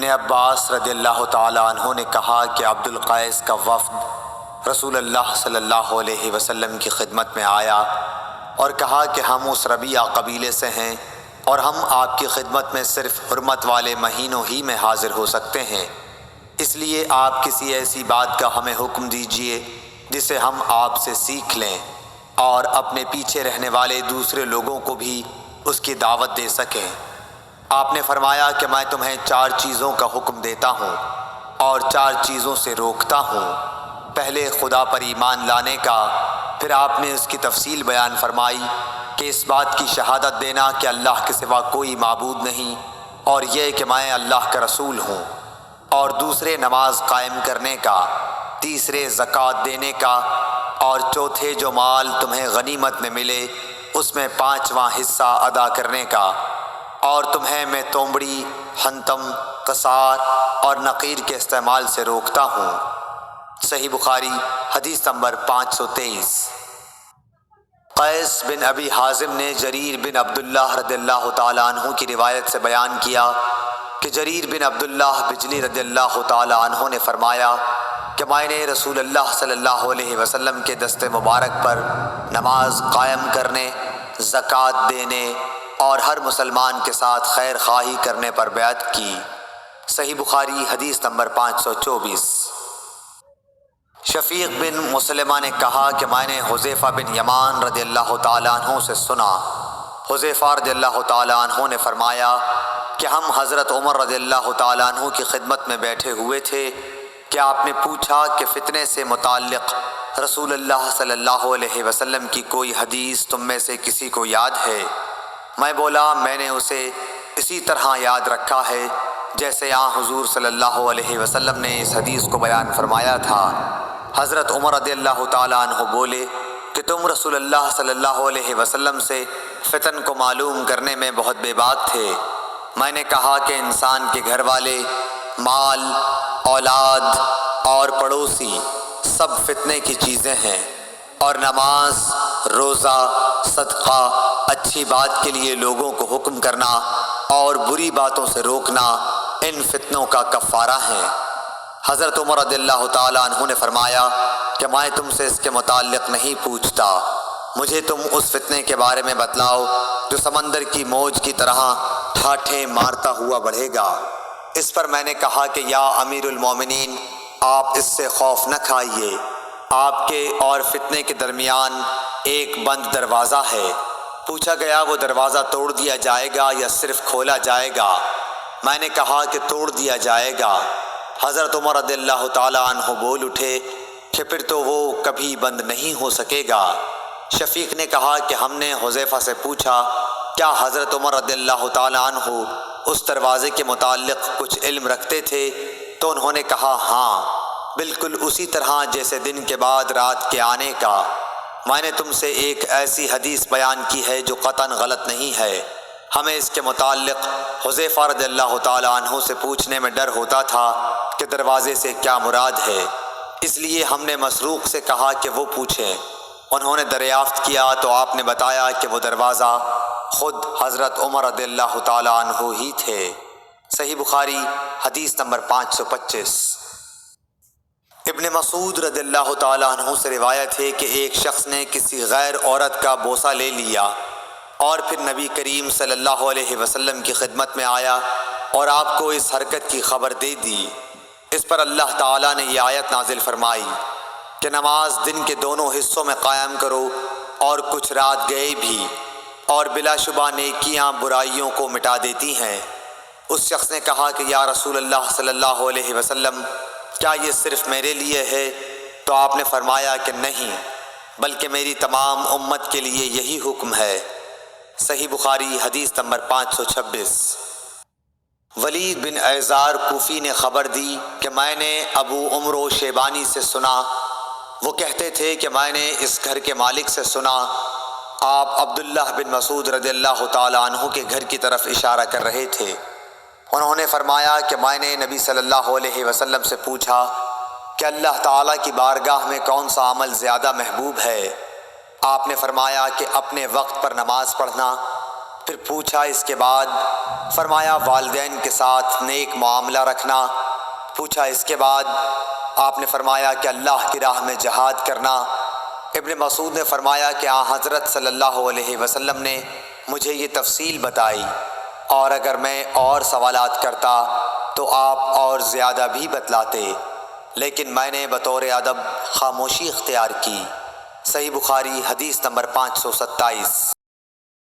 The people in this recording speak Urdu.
ابن عباس رضی اللہ تعالیٰ عنہ نے کہا کہ عبد القیس کا وفد رسول اللہ صلی اللہ علیہ وسلم کی خدمت میں آیا اور کہا کہ ہم اس ربیعہ قبیلے سے ہیں اور ہم آپ کی خدمت میں صرف حرمت والے مہینوں ہی میں حاضر ہو سکتے ہیں، اس لیے آپ کسی ایسی بات کا ہمیں حکم دیجئے جسے ہم آپ سے سیکھ لیں اور اپنے پیچھے رہنے والے دوسرے لوگوں کو بھی اس کی دعوت دے سکیں۔ آپ نے فرمایا کہ میں تمہیں 4 چیزوں کا حکم دیتا ہوں اور 4 چیزوں سے روکتا ہوں۔ پہلے خدا پر ایمان لانے کا، پھر آپ نے اس کی تفصیل بیان فرمائی کہ اس بات کی شہادت دینا کہ اللہ کے سوا کوئی معبود نہیں اور یہ کہ میں اللہ کا رسول ہوں، اور دوسرے نماز قائم کرنے کا، تیسرے زکوٰۃ دینے کا، اور چوتھے جو مال تمہیں غنیمت میں ملے اس میں 5واں حصہ ادا کرنے کا، اور تمہیں میں تومڑی، حنطم، قصار اور نقیر کے استعمال سے روکتا ہوں۔ صحیح بخاری حدیث نمبر 523۔ قیس بن ابی حازم نے جریر بن عبداللہ رضی اللہ تعالیٰ عنہ کی روایت سے بیان کیا کہ جریر بن عبداللہ بجلی رضی اللہ تعالیٰ عنہ نے فرمایا کہ میں نے رسول اللہ صلی اللہ علیہ وسلم کے دست مبارک پر نماز قائم کرنے، زکوٰۃ دینے اور ہر مسلمان کے ساتھ خیر خواہی کرنے پر بیعت کی۔ صحیح بخاری حدیث نمبر 524۔ شفیق بن مسلمہ نے کہا کہ میں نے حذیفہ بن یمان رضی اللہ تعالیٰ عنہ سے سنا۔ حذیفہ رضی اللہ تعالیٰ عنہ نے فرمایا کہ ہم حضرت عمر رضی اللہ تعالیٰ عنہ کی خدمت میں بیٹھے ہوئے تھے کہ آپ نے پوچھا کہ فتنے سے متعلق رسول اللہ صلی اللہ علیہ وسلم کی کوئی حدیث تم میں سے کسی کو یاد ہے؟ میں بولا میں نے اسے اسی طرح یاد رکھا ہے جیسے حضور صلی اللہ علیہ وسلم نے اس حدیث کو بیان فرمایا تھا۔ حضرت عمر رضی اللہ تعالیٰ عنہ بولے کہ تم رسول اللہ صلی اللہ علیہ وسلم سے فتن کو معلوم کرنے میں بہت بے باک تھے۔ میں نے کہا کہ انسان کے گھر والے، مال، اولاد اور پڑوسی سب فتنے کی چیزیں ہیں، اور نماز، روزہ، صدقہ، اچھی بات کے لیے لوگوں کو حکم کرنا اور بری باتوں سے روکنا ان فتنوں کا کفارہ ہیں۔ حضرت عمر رضی اللہ تعالیٰ عنہ نے فرمایا کہ میں تم سے اس کے متعلق نہیں پوچھتا، مجھے تم اس فتنے کے بارے میں بتلاؤ جو سمندر کی موج کی طرح ٹھاٹھیں مارتا ہوا بڑھے گا۔ اس پر میں نے کہا کہ یا امیر المومنین، آپ اس سے خوف نہ کھائیے، آپ کے اور فتنے کے درمیان ایک بند دروازہ ہے۔ پوچھا گیا وہ دروازہ توڑ دیا جائے گا یا صرف کھولا جائے گا؟ میں نے کہا کہ توڑ دیا جائے گا۔ حضرت عمر رضی اللہ تعالیٰ عنہ بول اٹھے کہ پھر تو وہ کبھی بند نہیں ہو سکے گا۔ شفیق نے کہا کہ ہم نے حذیفہ سے پوچھا کیا حضرت عمر رضی اللہ تعالیٰ عنہ اس دروازے کے متعلق کچھ علم رکھتے تھے؟ تو انہوں نے کہا ہاں، بالکل اسی طرح جیسے دن کے بعد رات کے آنے کا۔ میں نے تم سے ایک ایسی حدیث بیان کی ہے جو قطعاً غلط نہیں ہے۔ ہمیں اس کے متعلق حذیفہ رضی اللہ تعالیٰ عنہ سے پوچھنے میں ڈر ہوتا تھا کہ دروازے سے کیا مراد ہے، اس لیے ہم نے مسروق سے کہا کہ وہ پوچھیں۔ انہوں نے دریافت کیا تو آپ نے بتایا کہ وہ دروازہ خود حضرت عمر رضی اللہ تعالیٰ عنہ ہی تھے۔ صحیح بخاری حدیث نمبر 525۔ ابن مسعود رضی اللہ تعالیٰ عنہ سے روایت ہے کہ ایک شخص نے کسی غیر عورت کا بوسہ لے لیا اور پھر نبی کریم صلی اللہ علیہ وسلم کی خدمت میں آیا اور آپ کو اس حرکت کی خبر دے دی۔ اس پر اللہ تعالیٰ نے یہ آیت نازل فرمائی کہ نماز دن کے دونوں حصوں میں قائم کرو اور کچھ رات گئے بھی، اور بلا شبہ نیکیاں برائیوں کو مٹا دیتی ہیں۔ اس شخص نے کہا کہ یا رسول اللہ صلی اللہ علیہ وسلم، کیا یہ صرف میرے لیے ہے؟ تو آپ نے فرمایا کہ نہیں، بلکہ میری تمام امت کے لیے یہی حکم ہے۔ صحیح بخاری حدیث نمبر 526۔ ولید بن ایزار کوفی نے خبر دی کہ میں نے ابو عمرو شیبانی سے سنا، وہ کہتے تھے کہ میں نے اس گھر کے مالک سے سنا، آپ عبداللہ بن مسعود رضی اللہ تعالیٰ عنہ کے گھر کی طرف اشارہ کر رہے تھے۔ انہوں نے فرمایا کہ میں نے نبی صلی اللہ علیہ وسلم سے پوچھا کہ اللہ تعالیٰ کی بارگاہ میں کون سا عمل زیادہ محبوب ہے؟ آپ نے فرمایا کہ اپنے وقت پر نماز پڑھنا، پھر پوچھا اس کے بعد؟ فرمایا والدین کے ساتھ نیک معاملہ رکھنا۔ پوچھا اس کے بعد؟ آپ نے فرمایا کہ اللہ کی راہ میں جہاد کرنا۔ ابن مسعود نے فرمایا کہ حضرت صلی اللہ علیہ وسلم نے مجھے یہ تفصیل بتائی، اور اگر میں اور سوالات کرتا تو آپ اور زیادہ بھی بتلاتے، لیکن میں نے بطور ادب خاموشی اختیار کی۔ صحیح بخاری حدیث نمبر 527۔